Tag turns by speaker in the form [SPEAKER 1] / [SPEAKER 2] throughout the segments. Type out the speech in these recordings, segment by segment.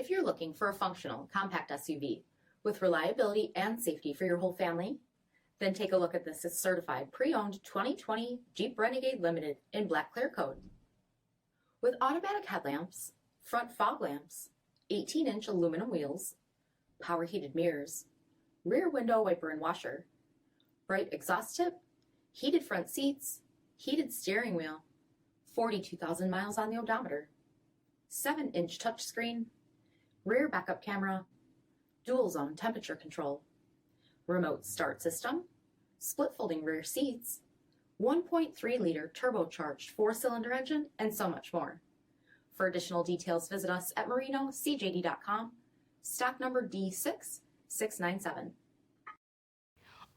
[SPEAKER 1] If you're looking for a functional compact SUV with reliability and safety for your whole family, then take a look at this certified pre-owned 2020 Jeep Renegade Limited in black clear coat. With automatic headlamps, front fog lamps, 18-inch aluminum wheels, power heated mirrors, rear window wiper and washer, bright exhaust tip, heated front seats, heated steering wheel, 42,000 miles on the odometer, 7-inch touchscreen, rear backup camera, dual zone temperature control, remote start system, split folding rear seats, 1.3-liter turbocharged 4-cylinder engine, and so much more. For additional details, visit us at marinocjd.com, stock number D6697.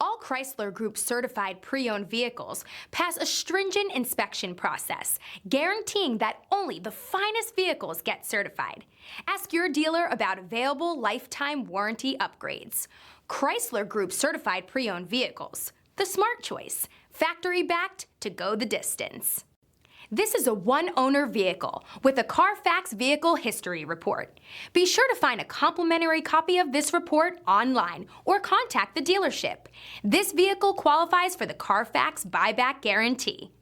[SPEAKER 2] All Chrysler Group certified pre-owned vehicles pass a stringent inspection process, guaranteeing that only the finest vehicles get certified. Ask your dealer about available lifetime warranty upgrades. Chrysler Group certified pre-owned vehicles, the smart choice, factory backed to go the distance. This is a one-owner vehicle with a CARFAX vehicle history report. Be sure to find a complimentary copy of this report online or contact the dealership. This vehicle qualifies for the CARFAX buyback guarantee.